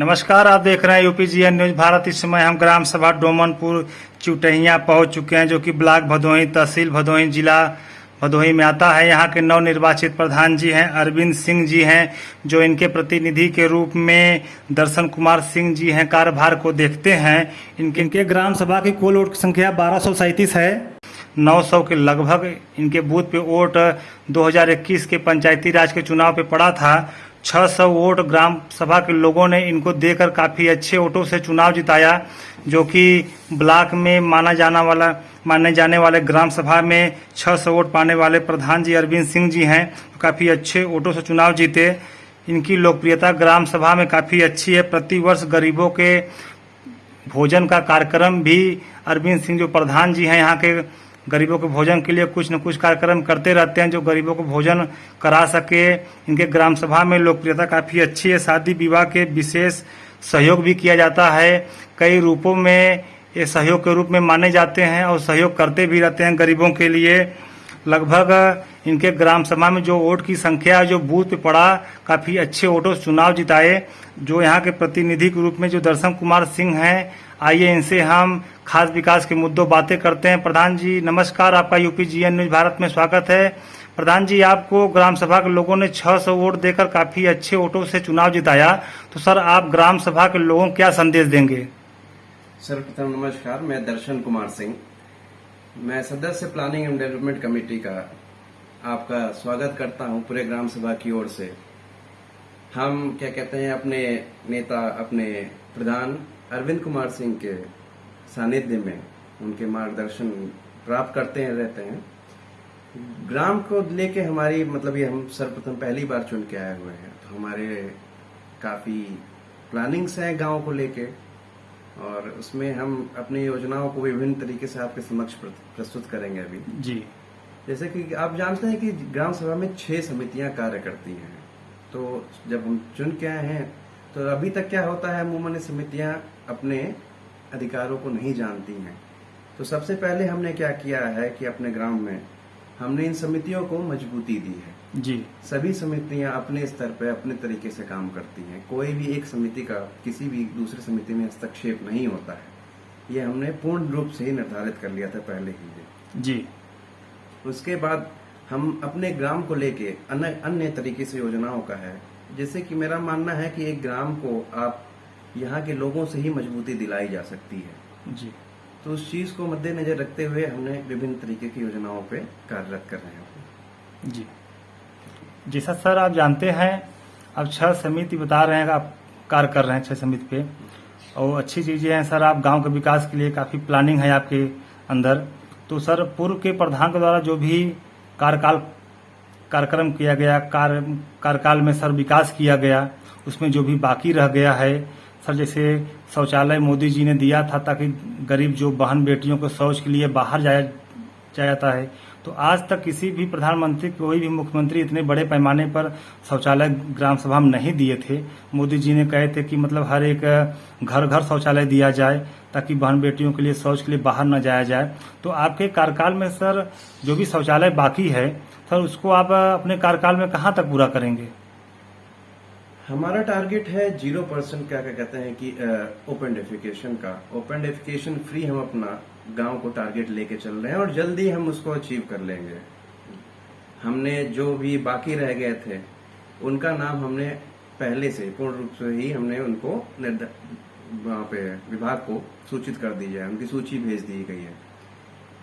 नमस्कार, आप देख रहे हैं यूपीजीएन न्यूज भारत। इस समय हम ग्राम सभा डोमनपुर चिवटहिया पहुंच चुके हैं, जो कि ब्लॉक भदोही, तहसील भदोही, जिला भदोही में आता है। यहाँ के नवनिर्वाचित प्रधान जी हैं अरविंद सिंह जी हैं, जो इनके प्रतिनिधि के रूप में दर्शन कुमार सिंह जी हैं। कार्यभार को देखते हैं। इनके ग्राम सभा की कुल वोट संख्या 1237 है। 900 के लगभग इनके बूथ पे वोट 2021 के पंचायती राज के चुनाव पे पड़ा था। 600 वोट ग्राम सभा के लोगों ने इनको देकर काफ़ी अच्छे वोटों से चुनाव जिताया, जो कि ब्लॉक में माने जाने वाले ग्राम सभा में 600 वोट पाने वाले प्रधान जी अरविंद सिंह जी हैं। तो काफ़ी अच्छे वोटों से चुनाव जीते। इनकी लोकप्रियता ग्राम सभा में काफ़ी अच्छी है। प्रतिवर्ष गरीबों के भोजन का कार्यक्रम भी अरविंद सिंह जो प्रधान जी हैं यहाँ के, गरीबों के भोजन के लिए कुछ न कुछ कार्यक्रम करते रहते हैं, जो गरीबों को भोजन करा सके। इनके ग्राम सभा में लोकप्रियता काफ़ी अच्छी है। शादी विवाह के विशेष सहयोग भी किया जाता है। कई रूपों में ये सहयोग के रूप में माने जाते हैं और सहयोग करते भी रहते हैं गरीबों के लिए। लगभग इनके ग्राम सभा में जो वोट की संख्या जो बूथ पे पड़ा, काफ़ी अच्छे वोटों से चुनाव जिताए। जो यहाँ के प्रतिनिधि के रूप में जो दर्शन कुमार सिंह हैं, आइए इनसे हम खास विकास के मुद्दों बातें करते हैं। प्रधान जी नमस्कार, आपका यूपीजीएन न्यूज भारत में स्वागत है। प्रधान जी, आपको ग्राम सभा के लोगों ने 600 वोट देकर काफ़ी अच्छे वोटों से चुनाव जिताया। तो सर, आप ग्राम सभा के लोगों को क्या संदेश देंगे? सर्वप्रथम नमस्कार, मैं दर्शन कुमार सिंह, मैं सदस्य प्लानिंग एंड डेवलपमेंट कमेटी का आपका स्वागत करता हूं पूरे ग्राम सभा की ओर से। हम क्या कहते हैं, अपने नेता, अपने प्रधान अरविंद कुमार सिंह के सानिध्य में उनके मार्गदर्शन प्राप्त करते रहते हैं। ग्राम को लेके हमारी ये हम सर्वप्रथम पहली बार चुन के आए हुए हैं, तो हमारे काफी प्लानिंग्स हैं गांव को लेके, और उसमें हम अपनी योजनाओं को विभिन्न तरीके से आपके समक्ष प्रस्तुत करेंगे अभी जी। जैसे कि आप जानते हैं कि ग्राम सभा में 6 समितियां कार्य करती हैं। तो जब हम चुन के आए हैं, तो अभी तक क्या होता है, अमूमन समितियां अपने अधिकारों को नहीं जानती हैं। तो सबसे पहले हमने क्या किया है कि अपने ग्राम में हमने इन समितियों को मजबूती दी है जी। सभी समितियां अपने स्तर पर अपने तरीके से काम करती हैं। कोई भी एक समिति का किसी भी दूसरी समिति में हस्तक्षेप नहीं होता है। ये हमने पूर्ण रूप से ही निर्धारित कर लिया था पहले ही जी। उसके बाद हम अपने ग्राम को लेके अन्य तरीके से योजनाओं का है। जैसे कि मेरा मानना है कि एक ग्राम को आप यहाँ के लोगों से ही मजबूती दिलाई जा सकती है जी। तो उस चीज को मद्देनजर रखते हुए हमने विभिन्न तरीके की योजनाओं पे कार्यरत कर रहे हैं। जी। जैसा सर आप जानते हैं, अब 6 समिति बता रहे हैं, आप कार्य कर रहे हैं 6 समिति पे, और अच्छी चीजें हैं सर। आप गांव के विकास के लिए काफी प्लानिंग है आपके अंदर। तो सर, पूर्व के प्रधान के द्वारा जो भी कार्यक्रम किया गया, कार्यकाल में सर विकास किया गया, उसमें जो भी बाकी रह गया है सर, जैसे शौचालय मोदी जी ने दिया था ताकि गरीब जो बहन बेटियों को शौच के लिए बाहर जाया जाता है, तो आज तक किसी भी प्रधानमंत्री, कोई भी मुख्यमंत्री इतने बड़े पैमाने पर शौचालय ग्राम सभा में नहीं दिए थे। मोदी जी ने कहे थे कि हर एक घर घर शौचालय दिया जाए ताकि बहन बेटियों के लिए शौच के लिए बाहर न जाया जाए। तो आपके कार्यकाल में सर जो भी शौचालय बाकी है सर, उसको आप अपने कार्यकाल में कहाँ तक पूरा करेंगे? हमारा टारगेट है 0% क्या कहते हैं कि ओपन डेफिकेशन का। ओपन डेफिकेशन फ्री हम अपना गांव को टारगेट लेके चल रहे हैं, और जल्दी हम उसको अचीव कर लेंगे। हमने जो भी बाकी रह गए थे उनका नाम हमने पहले से पूर्ण रूप से ही हमने उनको वहां पे विभाग को सूचित कर दी जाए, उनकी सूची भेज दी गई है।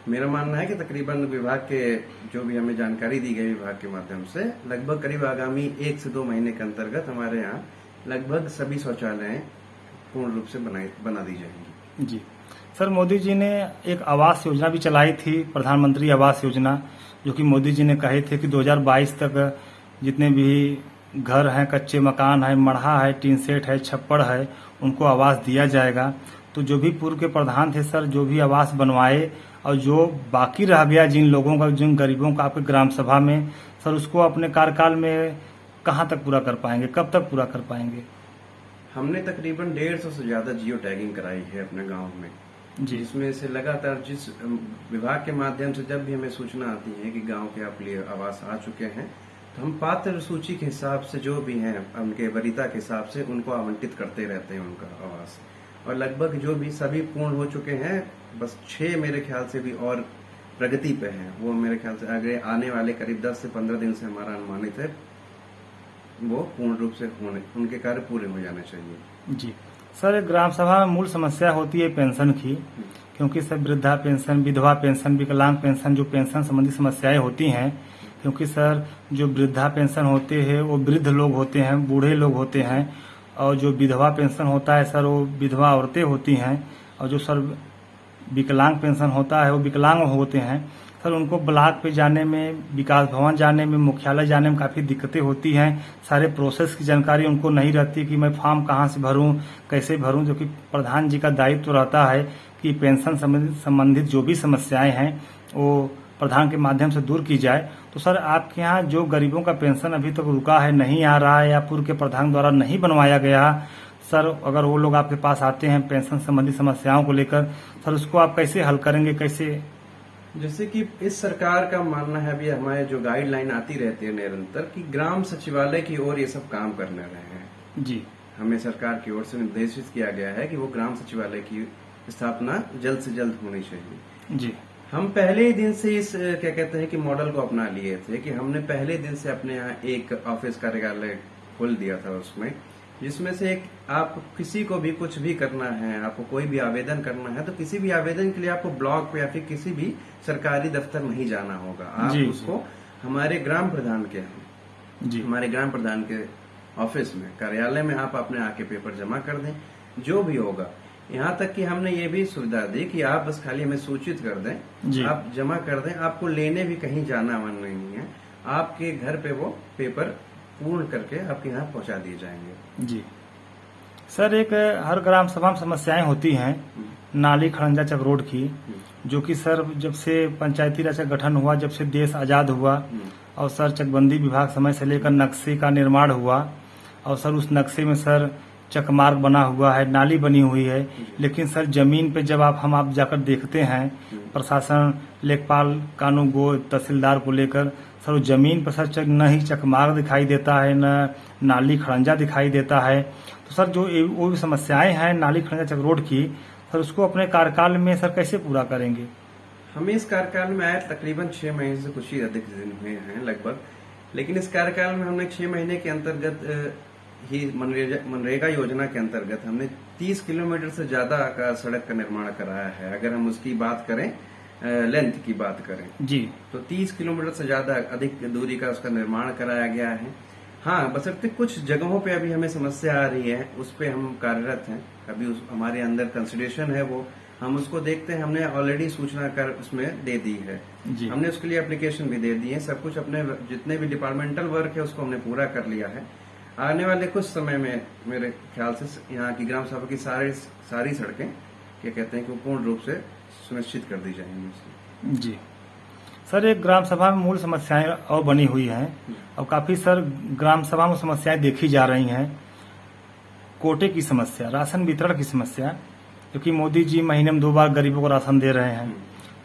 मेरा मानना है कि तकरीबन विभाग के जो भी हमें जानकारी दी गई विभाग के माध्यम से, लगभग करीब आगामी 1 से 2 महीने के अंतर्गत हमारे यहाँ लगभग सभी शौचालय पूर्ण रूप से बना दी जाएंगी। जी सर, मोदी जी ने एक आवास योजना भी चलाई थी, प्रधानमंत्री आवास योजना, जो कि मोदी जी ने कहे थे कि 2022 तक जितने भी घर हैं, कच्चे मकान है, मढ़ा है, टीन सेट है, छप्पड़ है, उनको आवास दिया जाएगा। तो जो भी पूर्व के प्रधान थे सर, जो भी आवास बनवाए और जो बाकी रह गया जिन लोगों का, जिन गरीबों का आपके ग्राम सभा में सर, उसको अपने कार्यकाल में कहाँ तक पूरा कर पाएंगे, कब तक पूरा कर पाएंगे? हमने तकरीबन 150 से ज्यादा जियो टैगिंग कराई है अपने गांव में, जिसमें से लगातार जिस विभाग के माध्यम से जब भी हमें सूचना आती है कि गांव के आप लिए आवास आ चुके हैं, तो हम पात्र सूची के हिसाब से जो भी हैं उनके वरीयता के हिसाब से उनको आवंटित करते रहते हैं उनका आवास, और लगभग जो भी सभी पूर्ण हो चुके हैं। बस 6 मेरे ख्याल से भी और प्रगति पे हैं। वो मेरे ख्याल से आगे आने वाले करीब 10 से 15 दिन से हमारा अनुमानित है वो पूर्ण रूप से उनके कार्य पूरे हो जाने चाहिए। जी सर, ग्राम सभा में मूल समस्या होती है पेंशन की, क्योंकि सर वृद्धा पेंशन, विधवा पेंशन, विकलांग पेंशन, जो पेंशन संबंधी समस्याएं होती हैं, क्योंकि सर जो वृद्धा पेंशन होते हैं वो वृद्ध लोग होते हैं, बूढ़े लोग होते हैं, और जो विधवा पेंशन होता है सर वो विधवा औरतें होती हैं, और जो सर विकलांग पेंशन होता है वो विकलांग होते हैं। सर उनको ब्लॉक पे जाने में, विकास भवन जाने में, मुख्यालय जाने में काफ़ी दिक्कतें होती हैं। सारे प्रोसेस की जानकारी उनको नहीं रहती कि मैं फॉर्म कहाँ से भरूं, कैसे भरूं, जो कि प्रधान जी का दायित्व तो रहता है कि पेंशन संबंधित जो भी समस्याएं हैं वो प्रधान के माध्यम से दूर की जाए। तो सर आपके यहाँ जो गरीबों का पेंशन अभी तक रुका है, नहीं आ रहा है, या पूर्व के प्रधान द्वारा नहीं बनवाया गया, सर अगर वो लोग आपके पास आते हैं पेंशन संबंधी समस्याओं को लेकर, सर उसको आप कैसे हल करेंगे, कैसे? जैसे कि इस सरकार का मानना है, अभी हमारे जो गाइडलाइन आती रहती है निरंतर, कि ग्राम सचिवालय की ओर ये सब काम करने रहे हैं। जी, हमें सरकार की ओर से निर्देशित किया गया है कि वो ग्राम सचिवालय की स्थापना जल्द से जल्द होनी चाहिए। जी, हम पहले ही दिन से इस क्या कहते हैं कि मॉडल को अपना लिए थे, कि हमने पहले दिन से अपने यहाँ एक ऑफिस कार्यालय खोल दिया था उसमें, जिसमें से एक आप किसी को भी कुछ भी करना है, आपको कोई भी आवेदन करना है, तो किसी भी आवेदन के लिए आपको ब्लॉक पे या फिर किसी भी सरकारी दफ्तर नहीं जाना होगा। आप जी, उसको हमारे ग्राम प्रधान के जी, हमारे ग्राम प्रधान के ऑफिस में, कार्यालय में आप अपने आके पेपर जमा कर दें, जो भी होगा। यहाँ तक कि हमने ये भी सुविधा दी कि आप बस खाली हमें सूचित कर दें, आप जमा कर दें, आपको लेने भी कहीं जाना मन नहीं है, आपके घर पे वो पेपर पूर्ण करके आपके यहाँ पहुंचा दिए जाएंगे। जी सर, एक हर ग्राम सभा में समस्याएं होती हैं नाली खड़ंजा चक रोड की, जो कि सर जब से पंचायती राज का गठन हुआ, जब से देश आजाद हुआ, और सर चकबंदी विभाग समय से लेकर नक्शे का निर्माण हुआ, और सर उस नक्शे में सर चकमार्ग बना हुआ है, नाली बनी हुई है, लेकिन सर जमीन पे जब आप जाकर देखते हैं, प्रशासन, लेखपाल, कानूनगो, तहसीलदार को लेकर, सर उस जमीन पर सर न ही चकमार्ग दिखाई देता है, न नाली खड़ंजा दिखाई देता है। तो सर जो वो भी समस्याएं हैं नाली खड़ंजा चक रोड की, सर उसको अपने कार्यकाल में सर कैसे पूरा करेंगे? हमें इस कार्यकाल में आए तकरीबन 6 महीने से कुछ ही अधिक दिन हुए हैं लगभग, लेकिन इस कार्यकाल में हमने 6 महीने के अंतर्गत ही मनरेगा योजना के अंतर्गत हमने 30 किलोमीटर से ज्यादा का सड़क का निर्माण कराया है। अगर हम उसकी बात करें, लेंथ की बात करें जी, तो 30 किलोमीटर से ज्यादा अधिक दूरी का उसका निर्माण कराया गया है। हाँ, बशर्ते कुछ जगहों पे अभी हमें समस्या आ रही है, उस पे हम कार्यरत हैं। अभी हमारे अंदर कंसिडरेशन है, वो हम उसको देखते हैं। हमने ऑलरेडी सूचना कर उसमें दे दी है, हमने उसके लिए एप्लीकेशन भी दे दी है। सब कुछ अपने जितने भी डिपार्टमेंटल वर्क है उसको हमने पूरा कर लिया है। आने वाले कुछ समय में मेरे ख्याल से यहाँ की ग्राम सभा की सारी सड़कें क्या कहते हैं कि पूर्ण रूप से सुनिश्चित कर दी जाएंगी। जी सर, एक ग्राम सभा में मूल समस्याएं और बनी हुई हैं, और काफी सर ग्राम सभा में समस्याएं देखी जा रही हैं। कोटे की समस्या, राशन वितरण की समस्या, क्योंकि मोदी जी महीने में 2 बार गरीबों को राशन दे रहे हैं।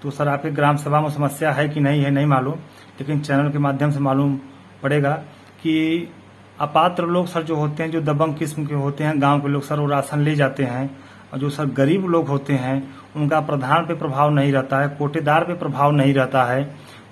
तो सर आपके ग्राम सभा में समस्या है कि नहीं है नहीं मालूम, लेकिन चैनल के माध्यम से मालूम पड़ेगा कि अपात्र लोग सर जो होते हैं, जो दबंग किस्म के होते हैं गांव के लोग, सर वो राशन ले जाते हैं, और जो सर गरीब लोग होते हैं उनका प्रधान पे प्रभाव नहीं रहता है, कोटेदार पे प्रभाव नहीं रहता है।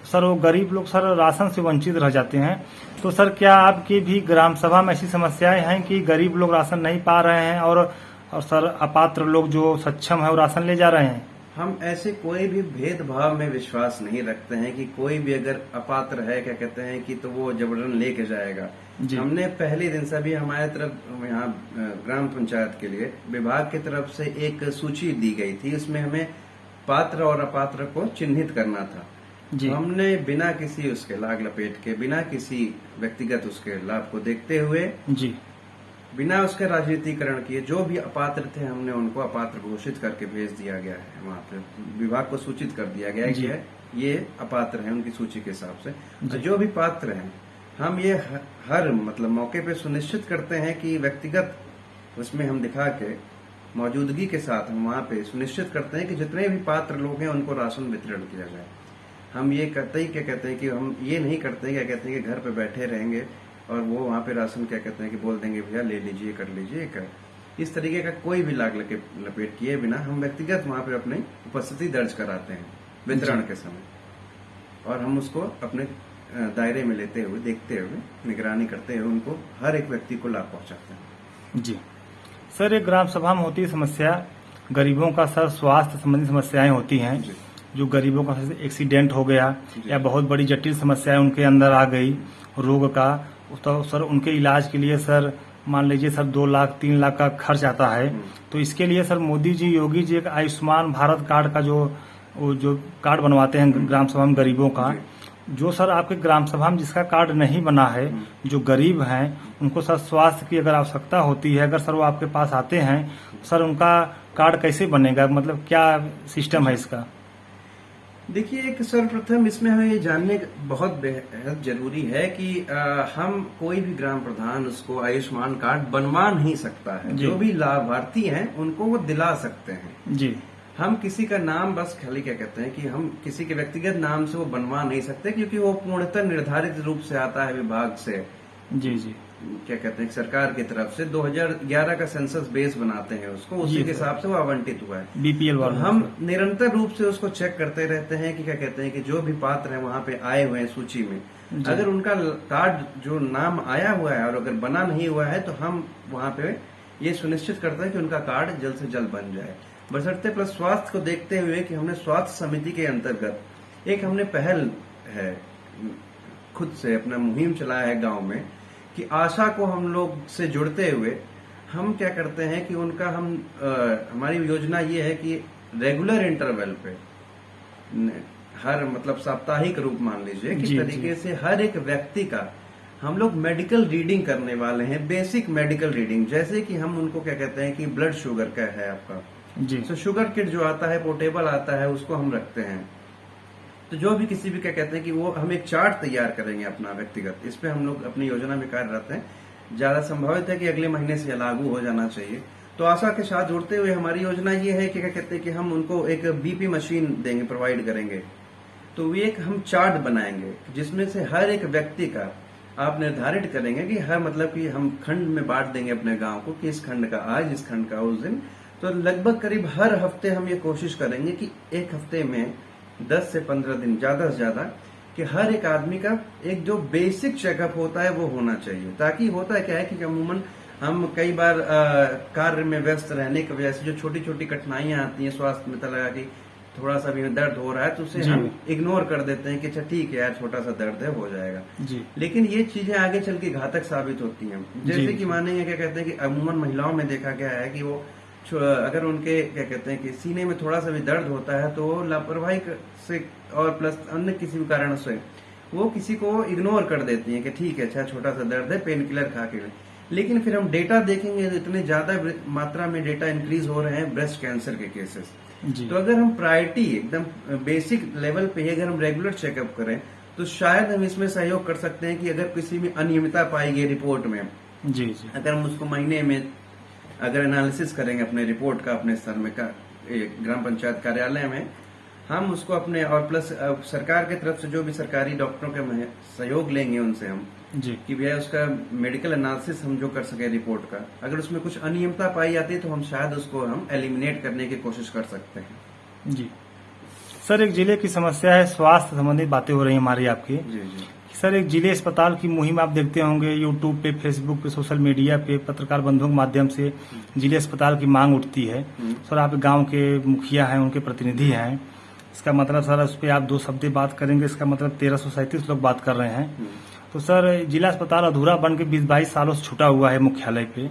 सर वो गरीब लोग सर राशन से वंचित रह जाते हैं। तो सर क्या आपकी भी ग्राम सभा में ऐसी समस्याएं हैं कि गरीब लोग राशन नहीं पा रहे हैं, और सर अपात्र लोग जो सक्षम है वो राशन ले जा रहे हैं? हम ऐसे कोई भी भेदभाव में विश्वास नहीं रखते हैं कि कोई भी अगर अपात्र है क्या कहते हैं कि तो वो जबरन लेके जाएगा। हमने पहले दिन से भी हमारे तरफ यहाँ ग्राम पंचायत के लिए विभाग की तरफ से एक सूची दी गई थी, उसमें हमें पात्र और अपात्र को चिन्हित करना था। जी। हमने बिना किसी उसके लाग लपेट के, बिना किसी व्यक्तिगत उसके लाभ को देखते हुए, जी, बिना उसके राजनीतिकरण किए, जो भी अपात्र थे हमने उनको अपात्र घोषित करके भेज दिया गया है। वहाँ पे विभाग को सूचित कर दिया गया है कि ये अपात्र हैं उनकी सूची के हिसाब से। जो भी पात्र हैं हम ये हर मतलब मौके पे सुनिश्चित करते हैं कि व्यक्तिगत उसमें हम दिखा के मौजूदगी के साथ हम वहाँ पे सुनिश्चित करते हैं कि जितने भी पात्र लोग हैं उनको राशन वितरण किया जाए। हम ये करते ही क्या कहते हैं कि हम ये नहीं करते क्या कहते हैं कि घर पे बैठे रहेंगे और वो वहाँ पे राशन क्या कहते हैं कि बोल देंगे भैया ले लीजिए कर लीजिए कर। इस तरीके का कोई भी लाग लपेट किए बिना हम व्यक्तिगत वहाँ पे अपनी उपस्थिति दर्ज कराते हैं वितरण के समय, और हम उसको अपने दायरे में लेते हुए देखते हुए निगरानी करते हुए उनको हर एक व्यक्ति को लाभ पहुंचाते हैं। जी सर, एक ग्राम सभा में होती है समस्या गरीबों का सर स्वास्थ्य संबंधी समस्याएं होती हैं। जो गरीबों का एक्सीडेंट हो गया या बहुत बड़ी जटिल समस्याएं उनके अंदर आ गई रोग का, तो सर उनके इलाज के लिए सर मान लीजिए सर 2 लाख 3 लाख का खर्च आता है। तो इसके लिए सर मोदी जी योगी जी एक आयुष्मान भारत कार्ड का जो कार्ड बनवाते हैं ग्राम सभा में गरीबों का, जो सर आपके ग्राम सभा में जिसका कार्ड नहीं बना है, जो गरीब हैं उनको सर स्वास्थ्य की अगर आवश्यकता होती है, अगर सर वो आपके पास आते हैं सर उनका कार्ड कैसे बनेगा, मतलब क्या सिस्टम है इसका? देखिए, एक सर्वप्रथम इसमें हमें ये जानने बहुत बेहद जरूरी है कि हम कोई भी ग्राम प्रधान उसको आयुष्मान कार्ड बनवा नहीं सकता है। जो भी लाभार्थी हैं उनको वो दिला सकते हैं जी। हम किसी का नाम बस खाली क्या कहते हैं कि हम किसी के व्यक्तिगत नाम से वो बनवा नहीं सकते, क्योंकि वो पूर्णतः निर्धारित रूप से आता है विभाग से। जी जी। क्या कहते हैं सरकार की तरफ से 2011 का सेंसस बेस बनाते हैं उसको, उसी के हिसाब से वो आवंटित हुआ है बीपीएल वाला। हम निरंतर रूप से उसको चेक करते रहते हैं कि क्या कहते हैं कि जो भी पात्र है वहाँ पे आए हुए हैं सूची में, अगर उनका कार्ड जो नाम आया हुआ है और अगर बना नहीं हुआ है तो हम वहाँ पे ये सुनिश्चित करते हैं कि उनका कार्ड जल्द से जल्द बन जाए। बशर्ते प्लस स्वास्थ्य को देखते हुए कि हमने स्वास्थ्य समिति के अंतर्गत एक हमने पहल है खुद से अपना मुहिम चलाया है गांव में कि आशा को हम लोग से जुड़ते हुए हम क्या करते हैं कि उनका हमारी योजना ये है कि रेगुलर इंटरवल पे हर मतलब साप्ताहिक रूप मान लीजिए किस तरीके से हर एक व्यक्ति का हम लोग मेडिकल रीडिंग करने वाले हैं। बेसिक मेडिकल रीडिंग, जैसे कि हम उनको क्या कहते हैं कि ब्लड शुगर का है आपका जी, तो शुगर किट जो आता है पोर्टेबल आता है उसको हम रखते हैं। तो जो भी किसी भी क्या कहते हैं कि वो हम एक चार्ट तैयार करेंगे अपना व्यक्तिगत, इस पे हम लोग अपनी योजना में कार्यरत हैं। ज्यादा संभावित है कि अगले महीने से लागू हो जाना चाहिए। तो आशा के साथ जुड़ते हुए हमारी योजना ये है कि क्या कहते हैं कि हम उनको एक बीपी मशीन देंगे, प्रोवाइड करेंगे। तो ये एक हम चार्ट बनाएंगे जिसमें से हर एक व्यक्ति का आप निर्धारित करेंगे कि हर मतलब कि हम खंड में बांट देंगे अपने गांव को कि इस खंड का आज, इस खंड का उस दिन। तो लगभग करीब हर हफ्ते हम ये कोशिश करेंगे कि एक हफ्ते में 10 से 15 दिन ज्यादा से ज्यादा कि हर एक आदमी का एक जो बेसिक चेकअप होता है वो होना चाहिए। ताकि होता है क्या है कि अमूमन हम कई बार कार्य में व्यस्त रहने की वजह से जो छोटी छोटी कठिनाइयां आती हैं स्वास्थ्य में, लगा कि थोड़ा सा भी दर्द हो रहा है तो उसे हम इग्नोर कर देते हैं कि अच्छा ठीक है यार छोटा सा दर्द है हो जाएगा जी। लेकिन ये चीजें आगे चल के घातक साबित होती हैं। जैसे कि मानेंगे क्या कहते हैं कि अमूमन महिलाओं में देखा गया है कि वो अगर उनके क्या कहते हैं कि सीने में थोड़ा सा भी दर्द होता है तो लापरवाही से और प्लस अन्य किसी भी कारण से वो किसी को इग्नोर कर देती हैं कि ठीक है अच्छा छोटा सा दर्द है पेन किलर खा के। लेकिन फिर हम डेटा देखेंगे तो इतने ज्यादा मात्रा में डेटा इंक्रीज हो रहे हैं ब्रेस्ट कैंसर के केसेस। तो अगर हम प्रायोरिटी एकदम बेसिक लेवल पे अगर हम रेगुलर चेकअप करें तो शायद हम इसमें सहयोग कर सकते हैं कि अगर किसी में अनियमितता पाई गई रिपोर्ट में जी जी, अगर हम उसको महीने में अगर एनालिसिस करेंगे अपने रिपोर्ट का अपने स्तर में ग्राम पंचायत कार्यालय में हम उसको अपने और प्लस सरकार की तरफ से जो भी सरकारी डॉक्टरों के सहयोग लेंगे उनसे हम जी कि भैया उसका मेडिकल एनालिसिस हम जो कर सके रिपोर्ट का, अगर उसमें कुछ अनियमितता पाई जाती है तो हम शायद उसको हम एलिमिनेट करने की कोशिश कर सकते हैं। जी सर, एक जिले की समस्या है स्वास्थ्य संबंधित बातें हो रही है हमारी आपकी। जी जी सर, एक जिले अस्पताल की मुहिम आप देखते होंगे यूट्यूब पे, फेसबुक पे, सोशल मीडिया पे, पत्रकार बंधुओं के माध्यम से जिले अस्पताल की मांग उठती है। सर, आप गांव के मुखिया हैं, उनके प्रतिनिधि हैं, इसका मतलब सर उस पर आप 2 शब्द बात करेंगे, इसका मतलब 1337 लोग बात कर रहे हैं। तो सर जिला अस्पताल अधूरा बन के 20-22 सालों से छूटा हुआ है मुख्यालय पे,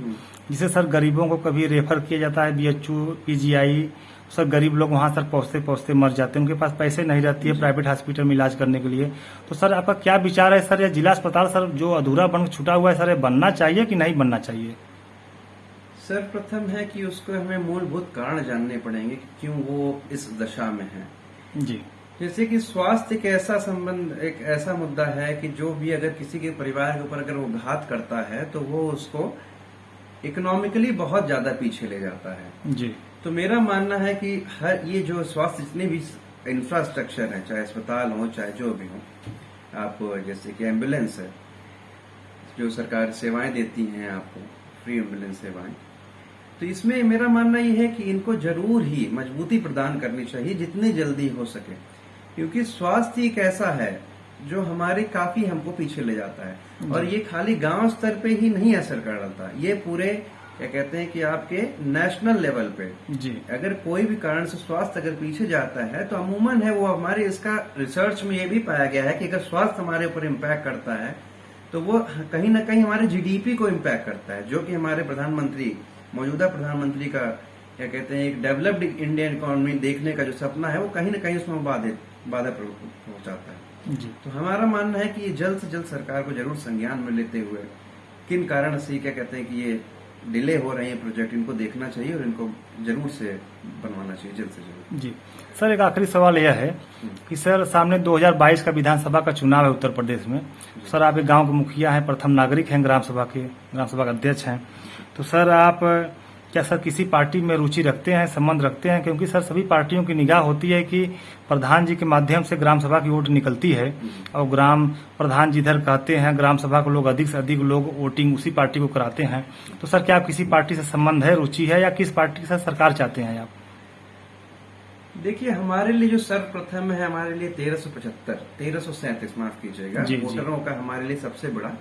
जिसे सर गरीबों को कभी रेफर किया जाता है बीएचयू, पीजीआई, सर गरीब लोग वहां सर पहुंचते पहुंचते मर जाते हैं, उनके पास पैसे नहीं रहती है प्राइवेट हॉस्पिटल में इलाज करने के लिए। तो सर आपका क्या विचार है सर, यह जिला अस्पताल सर जो अधूरा बन छूटा हुआ है सर बनना चाहिए कि नहीं बनना चाहिए? सर्वप्रथम है कि उसको हमें मूलभूत कारण जानने पड़ेंगे कि क्यों वो इस दशा में है। जी, जैसे कि स्वास्थ्य एक ऐसा संबंध एक ऐसा मुद्दा है कि जो भी अगर किसी के परिवार के ऊपर अगर वो घात करता है तो वो उसको इकोनॉमिकली बहुत ज्यादा पीछे ले जाता है। जी, तो मेरा मानना है कि हर ये जो स्वास्थ्य जितने भी इंफ्रास्ट्रक्चर है, चाहे अस्पताल हो चाहे जो भी हो, आप जैसे कि एम्बुलेंस है, जो सरकार सेवाएं देती हैं आपको, फ्री एम्बुलेंस सेवाएं, तो इसमें मेरा मानना यह है कि इनको जरूर ही मजबूती प्रदान करनी चाहिए जितनी जल्दी हो सके, क्योंकि स्वास्थ्य एक ऐसा है जो हमारे काफी हमको पीछे ले जाता है। और ये खाली गांव स्तर पे ही नहीं असर कर डालता, ये पूरे क्या कहते हैं कि आपके नेशनल लेवल पे जी। अगर कोई भी कारण से स्वास्थ्य अगर पीछे जाता है तो अमूमन है वो हमारे इसका रिसर्च में ये भी पाया गया है कि अगर स्वास्थ्य हमारे ऊपर इम्पैक्ट करता है तो वो कहीं ना कहीं हमारे जीडीपी को इम्पैक्ट करता है, जो कि हमारे प्रधानमंत्री, मौजूदा प्रधानमंत्री का क्या कहते हैं एक डेवलप्ड इंडियन इकोनॉमी देखने का जो सपना है वो कहीं ना कहीं उसमें बाधा पहुंचाता है। जी। तो हमारा मानना है कि ये जल्द से जल्द सरकार को जरूर संज्ञान में लेते हुए किन कारण से क्या कहते हैं कि ये डिले हो रहे हैं प्रोजेक्ट, इनको देखना चाहिए और इनको जरूर से बनवाना चाहिए जल्द से जल्द। जी सर, एक आखिरी सवाल यह है कि सर सामने 2022 का विधानसभा का चुनाव है उत्तर प्रदेश में। सर आप एक गांव के मुखिया हैं, प्रथम नागरिक हैं, ग्राम सभा के अध्यक्ष हैं, तो सर आप क्या सर किसी पार्टी में रुचि रखते हैं, संबंध रखते हैं? क्योंकि सर सभी पार्टियों की निगाह होती है कि प्रधान जी के माध्यम से ग्राम सभा की वोट निकलती है और ग्राम प्रधान जी इधर कहते हैं ग्राम सभा को लोग अधिक से अधिक लोग वोटिंग उसी पार्टी को कराते हैं। तो सर क्या आप किसी पार्टी से संबंध है, रुचि है, या किस पार्टी के साथ सरकार चाहते हैं आप? देखिए, हमारे लिए जो सर्वप्रथम है, हमारे लिए 1337 माफ कीजिएगा, वोटरों का हमारे लिए सबसे बड़ा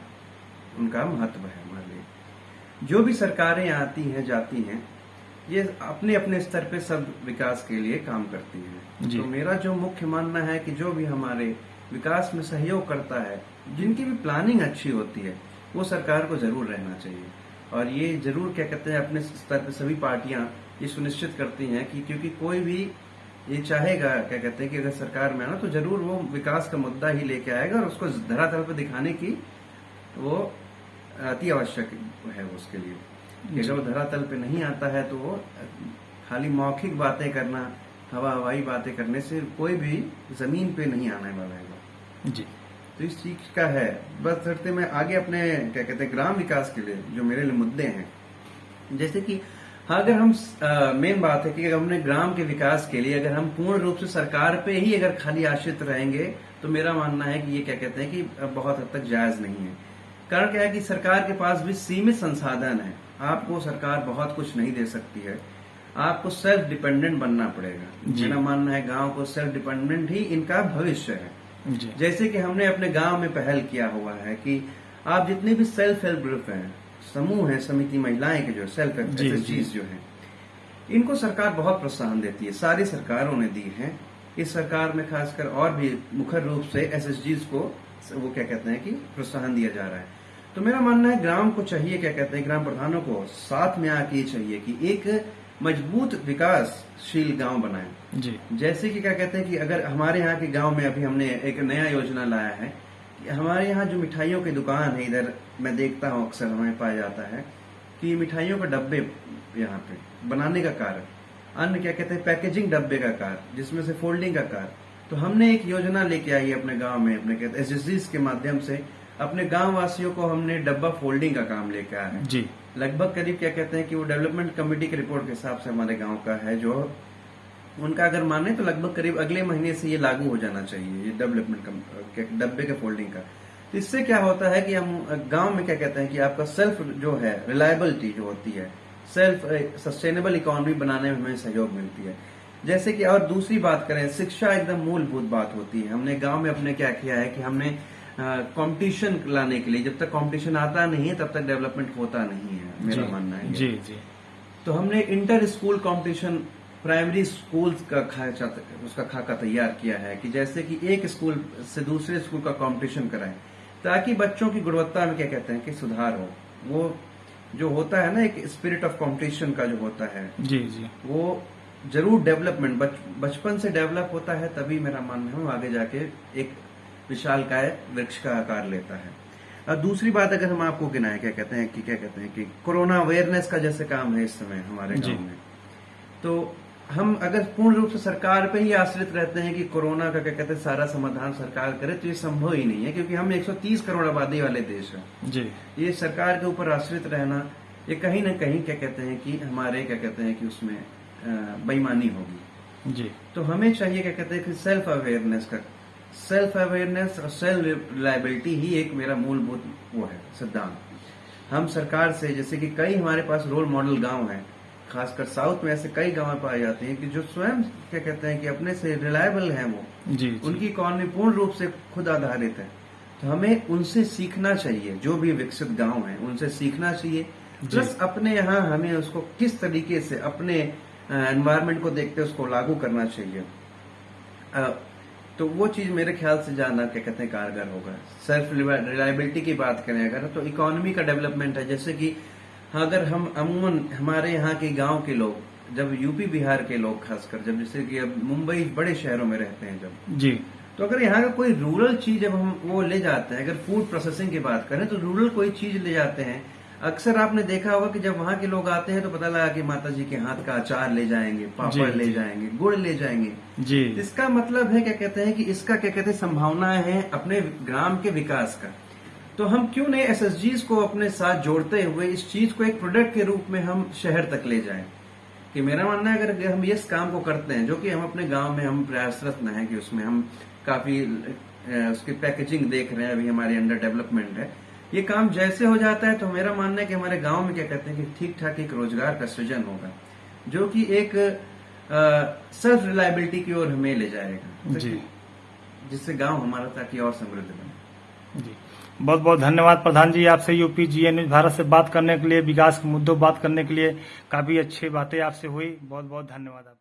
उनका महत्व है। हमारे लिए जो भी सरकारें आती हैं जाती हैं, ये अपने अपने स्तर पे सब विकास के लिए काम करती हैं। तो मेरा जो मुख्य मानना है कि जो भी हमारे विकास में सहयोग करता है, जिनकी भी प्लानिंग अच्छी होती है, वो सरकार को जरूर रहना चाहिए। और ये जरूर क्या कहते हैं अपने स्तर पे सभी पार्टियां ये सुनिश्चित करती हैं कि क्योंकि कोई भी ये चाहेगा क्या कहते हैं कि अगर सरकार में आना तो जरूर वो विकास का मुद्दा ही लेके आएगा और उसको धरातल पर दिखाने की वो अति आवश्यक है उसके लिए। अगर वो धरातल पे नहीं आता है तो वो खाली मौखिक बातें करना, हवाई बातें करने से कोई भी जमीन पे नहीं आने वाला है जी। तो इस चीज का है। बस करते मैं आगे अपने क्या कहते हैं ग्राम विकास के लिए जो मेरे लिए मुद्दे हैं, जैसे कि हाँ, अगर हम मेन बात है कि अगर हमने ग्राम के विकास के लिए अगर हम पूर्ण रूप से सरकार पे ही अगर खाली आश्रित रहेंगे तो मेरा मानना है कि ये क्या कहते हैं कि बहुत हद तक जायज नहीं है। कारण क्या है कि सरकार के पास भी सीमित संसाधन है, आपको सरकार बहुत कुछ नहीं दे सकती है, आपको सेल्फ डिपेंडेंट बनना पड़ेगा। मेरा मानना है गांव को सेल्फ डिपेंडेंट ही इनका भविष्य है। जैसे कि हमने अपने गांव में पहल किया हुआ है कि आप जितने भी सेल्फ हेल्प ग्रुप हैं, समूह है, समिति महिलाएं के जो सेल्फ एसएचजीज जो हैं, इनको सरकार बहुत प्रोत्साहन देती है, सारी सरकारों ने दी है। इस सरकार में खासकर और भी मुख्य रूप से एसएचजीज को वो क्या कहते हैं कि प्रोत्साहन दिया जा रहा है। तो मेरा मानना है ग्राम को चाहिए क्या कहते हैं ग्राम प्रधानों को साथ में आके ये चाहिए कि एक मजबूत विकासशील गांव बनाएं। जी। जैसे कि क्या कहते हैं कि अगर हमारे यहाँ के गांव में अभी हमने एक नया योजना लाया है, हमारे यहाँ जो मिठाइयों की दुकान है, इधर मैं देखता हूँ अक्सर हमें पाया जाता है कि मिठाइयों के डब्बे यहाँ पे बनाने का कार्य, अन्य क्या कहते हैं पैकेजिंग डब्बे का कार्य, जिसमें से फोल्डिंग का कार्य, तो हमने एक योजना लेके आई है अपने गांव में, अपने कहते एसएचजीज के माध्यम से अपने गांव वासियों को हमने डब्बा फोल्डिंग का काम लेके आया है। जी। लगभग करीब क्या कहते हैं कि वो डेवलपमेंट कमेटी के रिपोर्ट के हिसाब से हमारे गांव का है, जो उनका अगर माने तो लगभग करीब अगले महीने से ये लागू हो जाना चाहिए, ये डेवलपमेंट डब्बे के फोल्डिंग का। तो इससे क्या होता है कि हम गांव में क्या कहते हैं कि आपका सेल्फ जो है रिलायबिलिटी जो होती है, सेल्फ सस्टेनेबल इकोनॉमी बनाने में हमें सहयोग मिलती है। जैसे कि और दूसरी बात करें, शिक्षा एकदम मूलभूत बात होती है। हमने गांव में अपने क्या किया है कि हमने कंपटीशन लाने के लिए, जब तक कंपटीशन आता नहीं है तब तक डेवलपमेंट होता नहीं है, मेरा मानना है। जी जी। तो हमने inter school competition primary school का उसका खाका तैयार किया है कि जैसे कि एक स्कूल से दूसरे स्कूल का कंपटीशन कराएं, ताकि बच्चों की गुणवत्ता में क्या कहते हैं कि सुधार हो। वो जो होता है ना एक स्पिरिट ऑफ कंपटीशन का जो होता है, जी जी, वो जरूर डेवलपमेंट बचपन से डेवलप होता है, तभी मेरा मानना है आगे जाके एक विशालकाय वृक्ष का आकार लेता है। और दूसरी बात अगर हम आपको गिनाएं क्या कहते हैं कि कोरोना अवेयरनेस का जैसे काम है इस समय हमारे गांव में, तो हम अगर पूर्ण रूप से सरकार पे ही आश्रित रहते हैं कि कोरोना का क्या कहते हैं सारा समाधान सरकार करे, तो ये संभव ही नहीं है, क्योंकि हम 130 करोड़ आबादी वाले देश हैं जी। ये सरकार के ऊपर आश्रित रहना, ये कहीं ना कहीं क्या कहते हैं कि हमारे क्या कहते हैं कि उसमें बेईमानी होगी। जी तो हमें चाहिए क्या कहते हैं कि सेल्फ अवेयरनेस और सेल्फ रिलायबिलिटी ही एक मेरा मूलभूत वो है सिद्धांत। हम सरकार से, जैसे कि कई हमारे पास रोल मॉडल गांव हैं, खासकर साउथ में ऐसे कई गांव पाए जाते हैं कि जो स्वयं क्या कहते हैं कि अपने से रिलायबल हैं, वो जी उनकी इकॉनमी पूर्ण रूप से खुद आधारित है। तो हमें उनसे सीखना चाहिए, जो भी विकसित गांव हैं उनसे सीखना चाहिए। प्लस अपने यहाँ हमें उसको किस तरीके से अपने एनवायरनमेंट को देखते उसको लागू करना चाहिए। तो वो चीज मेरे ख्याल से ज्यादा क्या कहते हैं कारगर होगा। सेल्फ रिलायबिलिटी की बात करें अगर, तो इकोनॉमी का डेवलपमेंट है। जैसे कि अगर हम अमूमन हमारे यहाँ के गांव के लोग, जब यूपी बिहार के लोग खासकर, जब जैसे कि अब मुंबई बड़े शहरों में रहते हैं जब, जी, तो अगर यहाँ का कोई रूरल चीज जब हम वो ले जाते हैं, अगर फूड प्रोसेसिंग की बात करें तो रूरल कोई चीज ले जाते हैं, अक्सर आपने देखा होगा कि जब वहां के लोग आते हैं तो पता लगा कि माता जी के हाथ का अचार ले जाएंगे, पापड़ ले जाएंगे, गुड़ ले जाएंगे। जी, इसका मतलब है क्या कहते हैं कि इसका क्या कहते हैं संभावना है अपने ग्राम के विकास का। तो हम क्यों नहीं एसएसजीज को अपने साथ जोड़ते हुए इस चीज को एक प्रोडक्ट के रूप में हम शहर तक ले जाएं। कि मेरा मानना है अगर हम इस काम को करते हैं, जो कि हम अपने गांव में हम प्रयासरत न है कि उसमें हम काफी उसकी पैकेजिंग देख रहे हैं, अभी हमारे अंडर डेवलपमेंट है। ये काम जैसे हो जाता है तो मेरा मानना है कि हमारे गांव में क्या कहते हैं कि ठीक ठाक एक रोजगार का सृजन होगा, जो कि एक सेल्फ रिलायबिलिटी की ओर हमें ले जाएगा, जी, जिससे गांव हमारा ताकि और समृद्ध बने। जी। बहुत बहुत धन्यवाद प्रधान जी, आपसे यूपी जीएन न्यूज भारत से बात करने के लिए, विकास के मुद्दों बात करने के लिए। काफी अच्छी बातें आपसे हुई, बहुत बहुत धन्यवाद।